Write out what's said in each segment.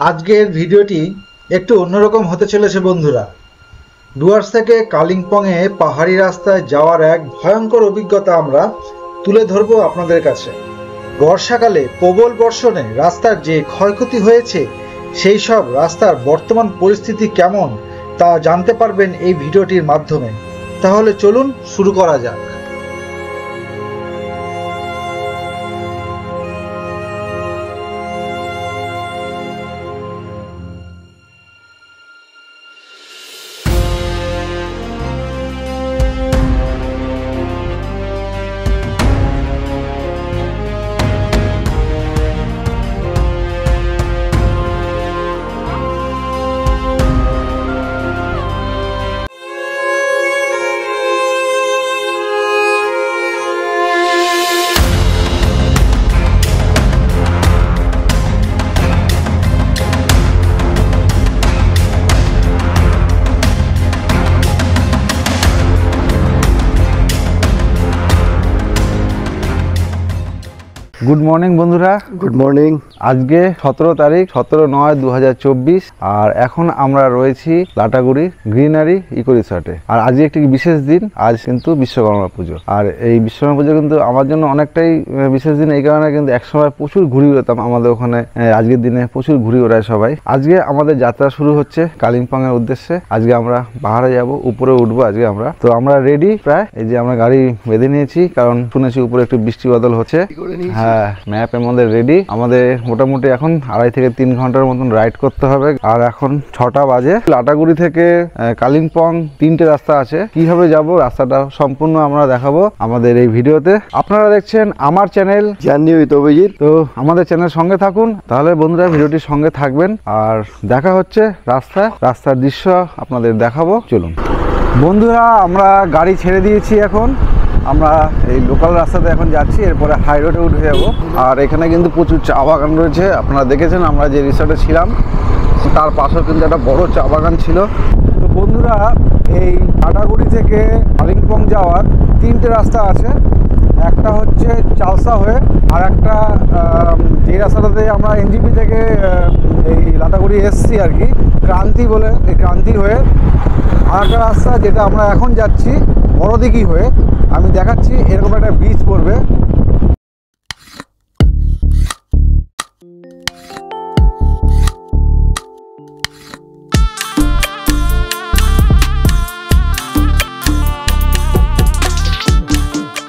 আজকের ভিডিওটি একটু অন্যরকম হতে চলেছে বন্ধুরা। ডুয়ার্স থেকে কালিম্পংয়ে পাহাড়ি রাস্তায় যাওয়ার এক ভয়ঙ্কর অভিজ্ঞতা আমরা তুলে ধরবো আপনাদের কাছে। বর্ষাকালে প্রবল বর্ষণে রাস্তার যে ক্ষয়ক্ষতি হয়েছে, সেই সব রাস্তার বর্তমান পরিস্থিতি কেমন তা জানতে পারবেন এই ভিডিওটির মাধ্যমে। তাহলে চলুন শুরু করা যাক। গুড মর্নিং বন্ধুরা। Good morning. আজকে 17 তারিখ 17/9/2024 আর এখন আমরা রয়েছি লাটাগুড়ি গ্রিনারি ইকো রিসর্টে। আর আজকে একটি বিশেষ দিন, আজ কিন্তু বিশ্বকর্মা পুজো। আর এই বিশ্বকর্মা পুজো কিন্তু আমার জন্য অনেকটাই বিশেষ দিন, এই কারণে কিন্তু একসময় প্রচুর ঘুরি উড়াতাম আমাদের ওখানে। আজকের দিনে প্রচুর ঘুরি ওড়ায় সবাই। আজকে আমাদের যাত্রা শুরু হচ্ছে কালিম্পং এর উদ্দেশ্যে। আজকে আমরা পাহাড়ে যাব, উপরে উঠবো আজকে আমরা। তো আমরা রেডি প্রায়, এই যে আমরা গাড়ি বেঁধে নিয়েছি, কারণ শুনেছি উপরে একটু বৃষ্টি বাদল হচ্ছে। হ্যাঁ, ম্যাপের মধ্যে রেডি। আমাদের মোটামুটি এখন 2.5 থেকে 3 ঘন্টার মতন রাইড করতে হবে। আর এখন 6টা বাজে। লাটাগুড়ি থেকে কালিম্পং 3টে রাস্তা আছে। কিভাবে যাব রাস্তাটা সম্পূর্ণ আমরা দেখাবো আমাদের এই ভিডিওতে। আপনারা দেখছেন আমার চ্যানেল জার্নি উইথ অভিজিৎ। তো আমাদের চ্যানেল সঙ্গে থাকুন, তাহলে বন্ধুরা ভিডিওটির সঙ্গে থাকবেন। আর দেখা হচ্ছে রাস্তার দৃশ্য আপনাদের দেখাবো। চলুন বন্ধুরা, আমরা গাড়ি ছেড়ে দিয়েছি। এখন আমরা এই লোকাল রাস্তাতে এখন যাচ্ছি, এরপরে হাই রোডে উঠে যাব। আর এখানে কিন্তু প্রচুর চা বাগান রয়েছে। আপনারা দেখেছেন আমরা যে রিসর্টে ছিলাম তার পাশেও কিন্তু একটা বড় চা বাগান ছিল। তো বন্ধুরা, এই লাটাগুড়ি থেকে কালিম্পং যাওয়ার 3টে রাস্তা আছে। একটা হচ্ছে চালসা হয়ে, আর একটা যে রাস্তাটাতে আমরা এনজিপি থেকে এই লাটাগুড়ি এসছি আর কি, ক্রান্তি বলে, এই ক্রান্তি হয়ে। আর একটা রাস্তা যেটা আমরা এখন যাচ্ছি বড়দিঘি হয়ে। আমি দেখাচ্ছি, এরকম একটা ব্রিজ পড়বে।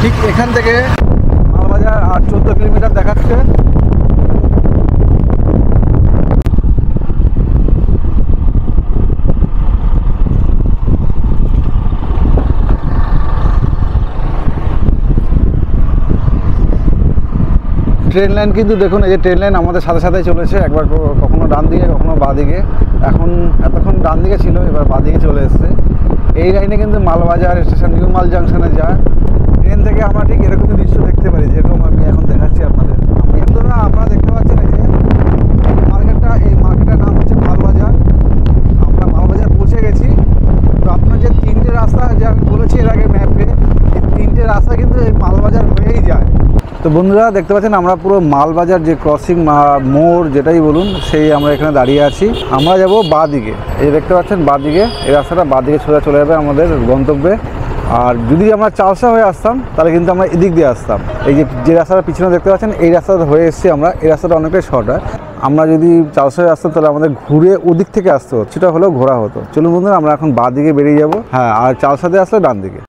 ঠিক এখান থেকে মালবাজার আর 14 কিলোমিটার দেখাচ্ছে। ট্রেন লাইন কিন্তু দেখুন, এই যে ট্রেন লাইন আমাদের সাথে সাথে চলেছে। একবার কখনো ডান দিকে, কখনো বাঁ দিকে। এতক্ষণ ডান দিকে ছিল, এবার বাঁ দিকে চলে এসছে। এই লাইনে কিন্তু মালবাজার স্টেশন, নিউ মাল জাংশনে যায়। ট্রেন থেকে আমরা ঠিক এরকমই দৃশ্য দেখতে পারি, যেরকম আমি এখন দেখাচ্ছি আপনাদের। আপনারা দেখতে পাচ্ছেন এই যে এই মার্কেটটার নাম হচ্ছে মালবাজার। আমরা মালবাজার পৌঁছে গেছি। তো আপনার যে 3টে রাস্তা যে আমি বলেছি এর আগে ম্যাপে, এই 3টে রাস্তা কিন্তু এই মালবাজার হয়েই যায়। তো বন্ধুরা দেখতে পাচ্ছেন আমরা পুরো মালবাজার যে ক্রসিং মোড় যেটাই বলুন, সেই আমরা এখানে দাঁড়িয়ে আছি। আমরা যাব বাঁ দিকে, এই দেখতে পাচ্ছেন বাঁ দিকে, এই রাস্তাটা বাঁ দিকে সোজা চলে যাবে আমাদের গন্তব্যে। আর যদি আমরা চালসা হয়ে আসতাম তাহলে কিন্তু আমরা এদিক দিয়ে আসতাম। এই যে রাস্তাটা পিছনে দেখতে পাচ্ছেন, এই রাস্তাটা হয়ে এসেছি আমরা। এই রাস্তাটা অনেকটাই শর্ট হয়। আমরা যদি চালসা হয়ে আসতাম তাহলে আমাদের ঘুরে ওদিক থেকে আসতে হতো, সেটা হলেও ঘোরা হতো। চলুন বন্ধুরা, আমরা এখন বাঁ দিকে বেরিয়ে যাব। হ্যাঁ, আর চালসাতে আসলে ডান দিকে।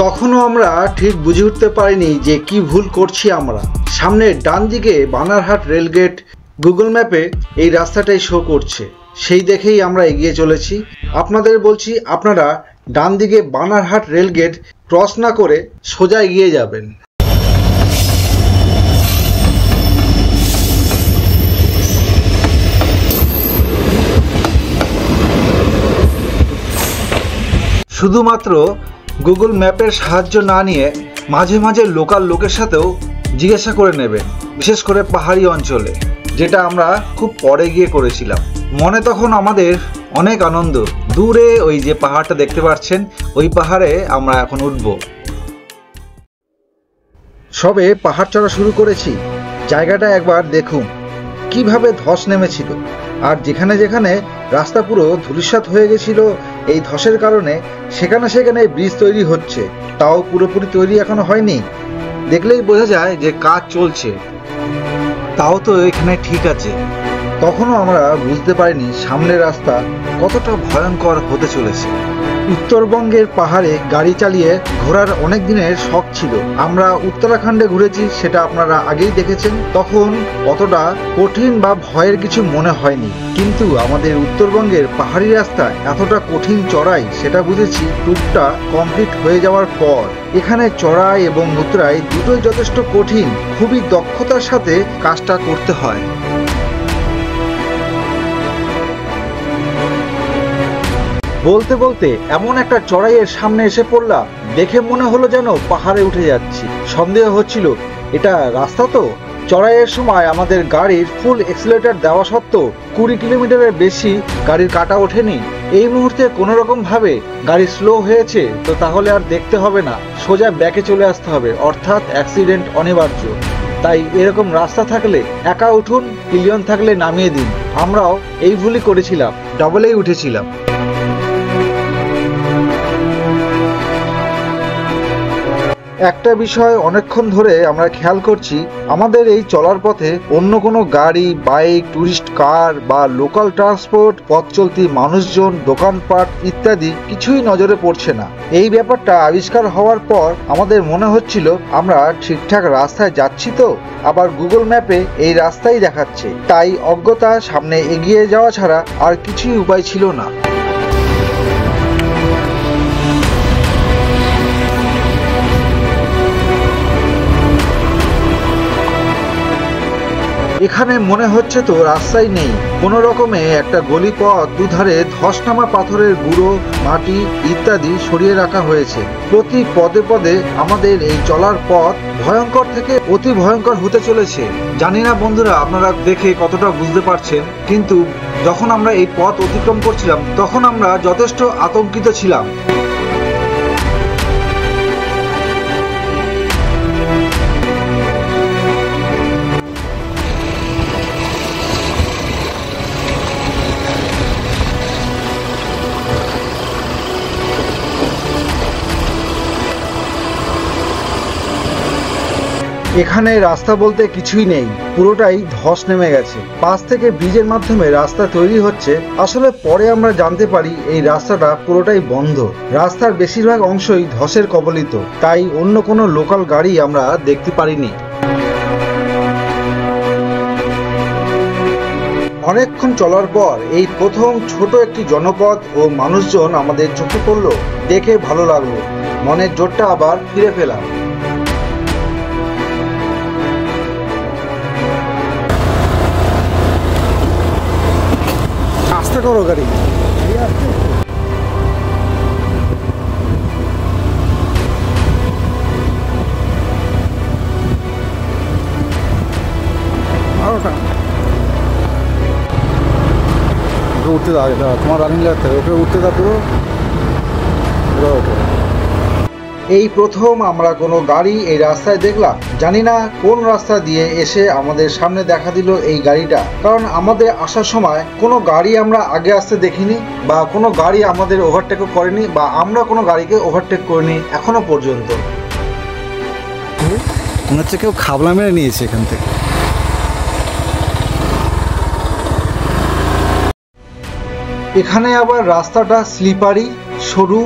তখনও আমরা ঠিক বুঝে উঠতে পারিনি যে কি ভুল করছি আমরা। সামনে ডান দিকে বানারহাট রেলগেট গুগল ম্যাপে এই রাস্তাটাই শো করছে, সেই দেখেই আমরা এগিয়ে চলেছি। আপনাদের বলছি, আপনারা ডান দিকে বানারহাট রেলগেট ক্রস না করে সোজা এগিয়ে যাবেন। শুধুমাত্র গুগল ম্যাপের সাহায্য না নিয়ে মাঝে মাঝে লোকাল লোকের সাথেও জিজ্ঞাসা করে নেবেন, বিশেষ করে পাহাড়ি অঞ্চলে, যেটা আমরা খুব পরে গিয়ে করেছিলাম। মনে তখন আমাদের অনেক আনন্দ। দূরে ওই যে পাহাড়টা দেখতে পাচ্ছেন, ওই পাহাড়ে আমরা এখন উঠব। সবে পাহাড় চড়া শুরু করেছি, জায়গাটা একবার দেখুন কিভাবে ধস নেমেছিল। আর যেখানে যেখানে রাস্তা পুরো ধূলিসাৎ হয়ে গেছিল এই ধসের কারণে, সেখানে সেখানে ব্রিজ তৈরি হচ্ছে, তাও পুরোপুরি তৈরি এখনো হয়নি। দেখলেই বোঝা যায় যে কাজ চলছে। তাও তো এখানে ঠিক আছে। তখনও আমরা বুঝতে পারিনি সামনের রাস্তা কতটা ভয়ঙ্কর হতে চলেছে। উত্তরবঙ্গের পাহাড়ে গাড়ি চালিয়ে ঘোরার অনেক দিনের শখ ছিল। আমরা উত্তরাখণ্ডে ঘুরেছি, সেটা আপনারা আগেই দেখেছেন। তখন অতটা কঠিন বা ভয়ের কিছু মনে হয়নি, কিন্তু আমাদের উত্তরবঙ্গের পাহাড়ি রাস্তা এতটা কঠিন চড়াই সেটা বুঝেছি ট্যুরটা কমপ্লিট হয়ে যাওয়ার পর। এখানে চড়াই এবং উতরাই দুটোই যথেষ্ট কঠিন, খুবই দক্ষতার সাথে কাজটা করতে হয়। বলতে বলতে এমন একটা চড়াইয়ের সামনে এসে পড়লাম, দেখে মনে হলো যেন পাহাড়ে উঠে যাচ্ছি। সন্দেহ হচ্ছিল এটা রাস্তা তো। চড়াইয়ের সময় আমাদের গাড়ির ফুল এক্সিলারেটর দেওয়া সত্ত্বেও 20 কিলোমিটারের বেশি গাড়ির কাটা ওঠেনি। এই মুহূর্তে কোনো রকম ভাবে গাড়ি স্লো হয়েছে তো তাহলে আর দেখতে হবে না, সোজা ব্যাকে চলে আসতে হবে, অর্থাৎ অ্যাক্সিডেন্ট অনিবার্য। তাই এরকম রাস্তা থাকলে একা উঠুন, পিলিয়ন থাকলে নামিয়ে দিন। আমরাও এই ভুলই করেছিলাম, ডাবলেই উঠেছিলাম। একটা বিষয় অনেকক্ষণ ধরে আমরা খেয়াল করছি, আমাদের এই চলার পথে অন্য কোনো গাড়ি, বাইক, টুরিস্ট কার বা লোকাল ট্রান্সপোর্ট, পথ চলতি মানুষজন, দোকানপাট ইত্যাদি কিছুই নজরে পড়ছে না। এই ব্যাপারটা আবিষ্কার হওয়ার পর আমাদের মনে হচ্ছিল আমরা ঠিকঠাক রাস্তায় যাচ্ছি তো। আবার গুগল ম্যাপে এই রাস্তাই দেখাচ্ছে, তাই অজ্ঞতা সামনে এগিয়ে যাওয়া ছাড়া আর কিছুই উপায় ছিল না। এখানে মনে হচ্ছে তো রাস্তাই নেই, কোনো রকমে একটা গলি পথ, দুধারে ধস নামা পাথরের গুঁড়ো, মাটি ইত্যাদি সরিয়ে রাখা হয়েছে। প্রতি পদে পদে আমাদের এই চলার পথ ভয়ঙ্কর থেকে অতি ভয়ঙ্কর হতে চলেছে। জানি না বন্ধুরা আপনারা দেখে কতটা বুঝতে পারছেন, কিন্তু যখন আমরা এই পথ অতিক্রম করছিলাম তখন আমরা যথেষ্ট আতঙ্কিত ছিলাম। এখানে রাস্তা বলতে কিছুই নেই, পুরোটাই ধস নেমে গেছে। পাশ থেকে ব্রিজের মাধ্যমে রাস্তা তৈরি হচ্ছে। আসলে পরে আমরা জানতে পারি এই রাস্তাটা পুরোটাই বন্ধ। রাস্তার বেশিরভাগ অংশই ধসের কবলিত, তাই অন্য কোনো লোকাল গাড়ি আমরা দেখতে পারিনি। অনেকক্ষণ চলার পর এই প্রথম ছোট একটি জনপদ ও মানুষজন আমাদের চোখে পড়ল। দেখে ভালো লাগলো, মনের জোরটা আবার ফিরে পেলাম। আস্তে করো গাড়ি। উঠতে দাও, তোমার রানিং লাগতে ওকে উঠতে দাও পুরো। এই প্রথম আমরা কোনো গাড়ি এই রাস্তায় দেখলাম। জানি না কোন রাস্তা দিয়ে এসে আমাদের সামনে দেখা দিল এই গাড়িটা, কারণ আমাদের আসার সময় কোনো গাড়ি আমরা আগে আসতে দেখিনি, বা কোনো গাড়ি আমাদের ওভারটেকও করেনি, বা আমরা কোনো গাড়িকে ওভারটেক করিনি এখনো পর্যন্ত। মনে হচ্ছে কেউ খাবলা মেরে নিয়েছে এখান থেকে। এখানে আবার রাস্তাটা স্লিপারি, সরু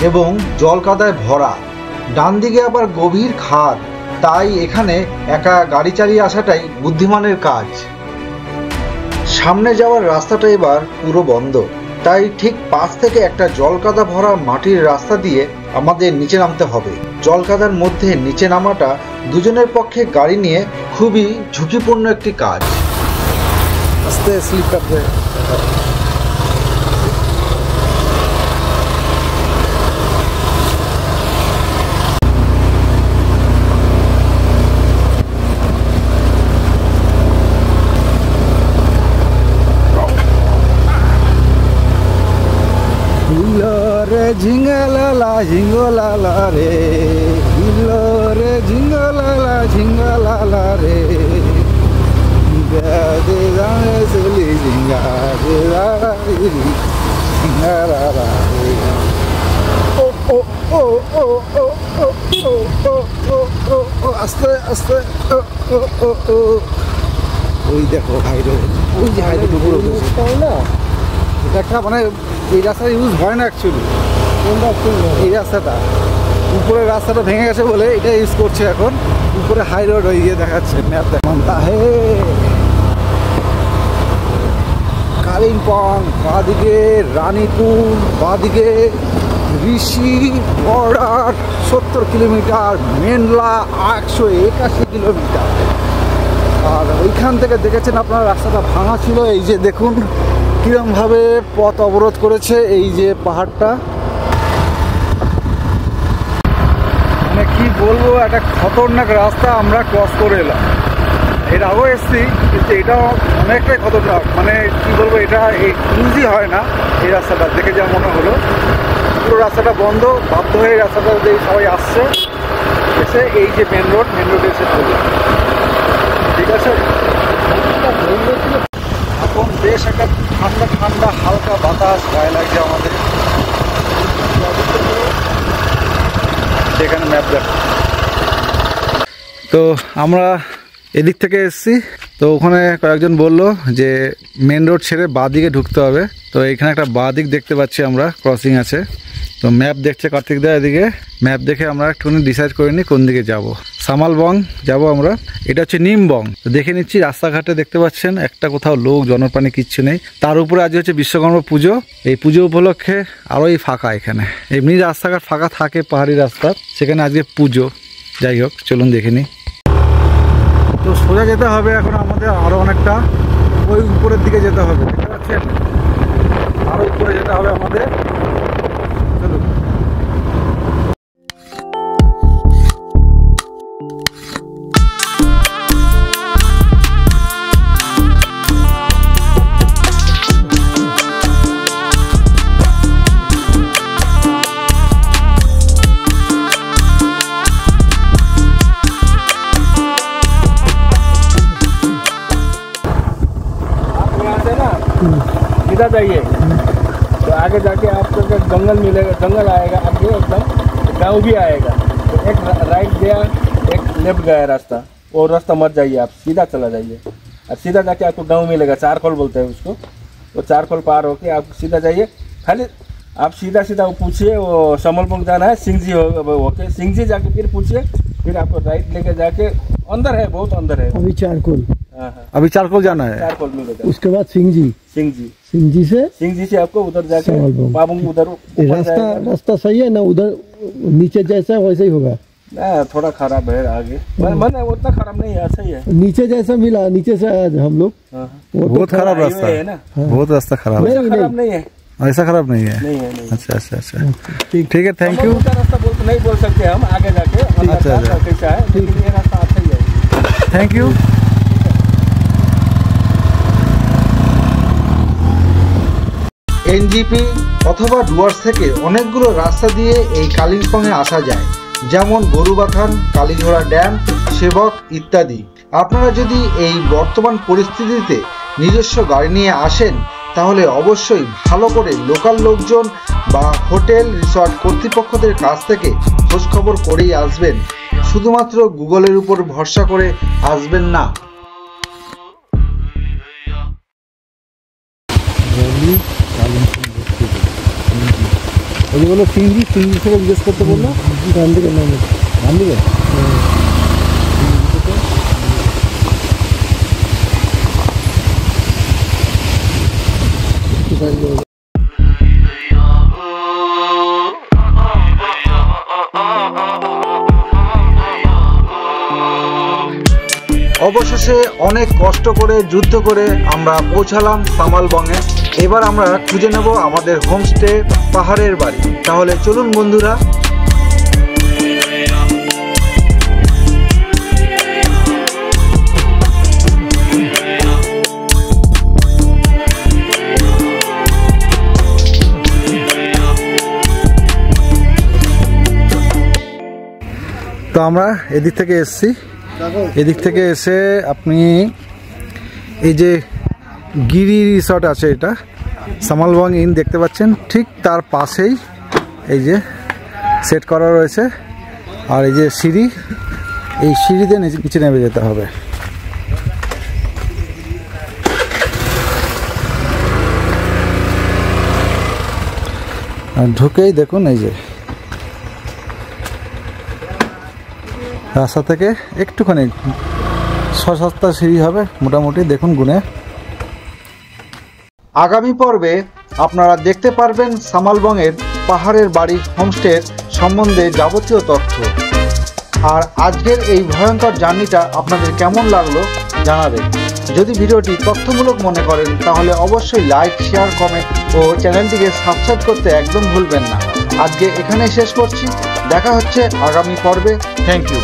এবং জল কাদায় ভরা। ডান দিকে আবার গভীর খাদ, তাই এখানে একা গাড়ি চালিয়ে আসাটাই বুদ্ধিমানের কাজ। সামনে যাওয়ার রাস্তাটা এবার পুরো বন্ধ, তাই ঠিক পাশ থেকে একটা জল কাদা ভরা মাটির রাস্তা দিয়ে আমাদের নিচে নামতে হবে। জল কাদার মধ্যে নিচে নামাটা দুজনের পক্ষে গাড়ি নিয়ে খুবই ঝুঁকিপূর্ণ একটি কাজ। আস্তে স্লিপ কাটবে। ঝিঙ্গালালা ঝিঙ্গলালা রে, হিলো রে ঝিঙ্গলালা ঝিঙ্গলালা রে, দে দামে চলি ঝিঙ্গা রে ঝিঙ্গালালা রে। ও ও ও ও ও ও ও ও ও ও ও আস্তে আস্তে ও ও ও ও। ওই দেখো হাইরোড, ওই যে হাইরোড উপরে না, এটা একটা মানে এই রাস্তাটা ইউজ হয় না অ্যাকচুয়ালি। এই রাস্তাটা উপরের রাস্তাটা ভেঙে গেছে বলে এটা ইউজ করছে এখন। উপরে হাই রোড হয়ে গিয়ে দেখাচ্ছে ম্যাপ দেখানটা হে। কালিম্পং বাঁদিকে, রানীপুর বাঁদিকে, ঋষি বর্ডার 70 কিলোমিটার, মেনলা 181 কিলোমিটার। আর ওইখান থেকে দেখেছেন আপনারা রাস্তাটা ভাঙা ছিল। এই যে দেখুন কিরমভাবে পথ অবরোধ করেছে এই যে পাহাড়টা। মানে কি বলবো, একটা খতরনাক রাস্তা আমরা ক্রস করে এলাম। এর আগেও এসছি, কিন্তু এটাও অনেকটাই খতরনাক। মানে কি বলবো, এটা ইউজই হয় না এই রাস্তাটা, দেখে যা মনে হলো। পুরো রাস্তাটা বন্ধ, বাধ্য হয়ে এই রাস্তাটা দিয়ে সবাই আসছে, এসে এই যে মেন রোডে এসে চললাম। ঠিক আছে, এখন বেশ একটা ঠান্ডা ঠান্ডা হালকা বাতাস গায়ে লাগছে আমাদের। সেখানে ম্যাপ দেখো। তো আমরা এদিক থেকে এসেছি, তো ওখানে কয়েকজন বললো যে মেন রোড ছেড়ে বাঁ দিকে ঢুকতে হবে। তো এখানে একটা বাঁ দিক দেখতে পাচ্ছি আমরা, ক্রসিং আছে। তো ম্যাপ দেখছে কার্তিক দা এদিকে, ম্যাপ দেখে আমরা একটুখানি ডিসাইড করে নিই কোন দিকে যাব। সামালবং যাব আমরা, এটা হচ্ছে নিমবং। তো দেখে নিচ্ছি রাস্তাঘাটে দেখতে পাচ্ছেন একটা কোথাও লোক জনপ্রাণী কিচ্ছু নেই। তার উপরে আজ হচ্ছে বিশ্বকর্মা পুজো, এই পুজো উপলক্ষে আরোই ফাঁকা। এখানে এমনি রাস্তাঘাট ফাঁকা থাকে পাহাড়ি রাস্তা, সেখানে আজকে পুজো। যাই হোক, চলুন দেখে নিই। তো সোজা যেতে হবে এখন আমাদের, আরও অনেকটা ওই উপরের দিকে যেতে হবে, দেখতে পাচ্ছেন আরও উপরে যেতে হবে আমাদের। চলুন। सीधा जाइए तो आगे जाके आपको जंगल मिलेगा, जंगल आएगा आगे, एकदम गांव भी आएगा। तो एक राइट गया, एक लेफ्ट गया रास्ता, वो रास्ता मत जाइए, आप सीधा चला जाइए। और सीधा जाके आपको गांव मिलेगा, चारकोल बोलते हैं उसको। वो चारकोल पार होके आप सीधा जाइए, खाली आप सीधा सीधा वो पूछिए, वो समलपुर जाना है, सिंह जी होके सिंह जी जाके फिर पूछिए, फिर आपको राइट लेके जाके अंदर है, बहुत अंदर है अभी चारकोल। अभी चारकोल जाना है, चारकोल मिलेगा। उसके बाद सिंह जी सिंह जी से आपको उधर जाके बाबू उधर रास्ता सही है ना? उधर नीचे जैसा वैसे ही होगा ना? थोड़ा खराब है आगे, मैंने उतना खराब नहीं है, सही है। नीचे जैसा मिला, नीचे से आए हम लोग, बहुत खराब रास्ता है ना, बहुत रास्ता खराब है। खराब नहीं है, ऐसा खराब नहीं है। नहीं है। अच्छा अच्छा अच्छा, ठीक है, थैंक यू। रास्ता नहीं बोल सकते हम, आगे जाके कैसा है, लेकिन ये रास्ता अच्छा ही है। Thank you. এনজিপি অথবা ডুয়ার্স থেকে অনেকগুলো রাস্তা দিয়ে এই কালিম্পংয়ে আসা যায়, যেমন গরুবাথান, কালীঘোড়া ড্যাম, সেবক ইত্যাদি। আপনারা যদি এই বর্তমান পরিস্থিতিতে নিজস্ব গাড়ি নিয়ে আসেন, তাহলে অবশ্যই ভালো করে লোকাল লোকজন বা হোটেল রিসর্ট কর্তৃপক্ষদের কাছ থেকে খোঁজখবর করেই আসবেন। শুধুমাত্র গুগলের উপর ভরসা করে আসবেন না। বলো সিংজি থেকে জিজ্ঞেস করতে বললো, ডান দিকে নামে, ডান দিকে। অবশেষে অনেক কষ্ট করে যুদ্ধ করে আমরা পৌঁছালাম সামালবংয়ে। এবার আমরা খুঁজে নেব আমাদের হোমস্টে, পাহাড়ের বাড়ি। তাহলে চলুন বন্ধুরা। তো আমরা এদিক থেকে এসেছি, এদিক থেকে এসে আপনি এই যে গিরি রিসর্ট আছে, এটা সামালবং ইন দেখতে পাচ্ছেন, ঠিক তার পাশেই এই যে সেট করা রয়েছে। আর এই যে সিঁড়ি, এই সিঁড়িতে নিচে নেমে যেতে হবে। আর ঢুকেই দেখুন এই যে রাস্তা থেকে একটুখানি 6-7টা সিঁড়ি হবে মোটামুটি, দেখুন গুনে। আগামী পর্বে আপনারা দেখতে পারবেন সামালবংয়ের পাহাড়ের বাড়ি হোমস্টের সম্বন্ধে যাবতীয় তথ্য। আর আজকের এই ভয়ঙ্কর জার্নিটা আপনাদের কেমন লাগলো জানাবেন। যদি ভিডিওটি তথ্যমূলক মনে করেন তাহলে অবশ্যই লাইক, শেয়ার, কমেন্ট ও চ্যানেলটিকে সাবস্ক্রাইব করতে একদম ভুলবেন না। আজকে এখানেই শেষ করছি, দেখা হচ্ছে আগামী পর্বে। Thank you.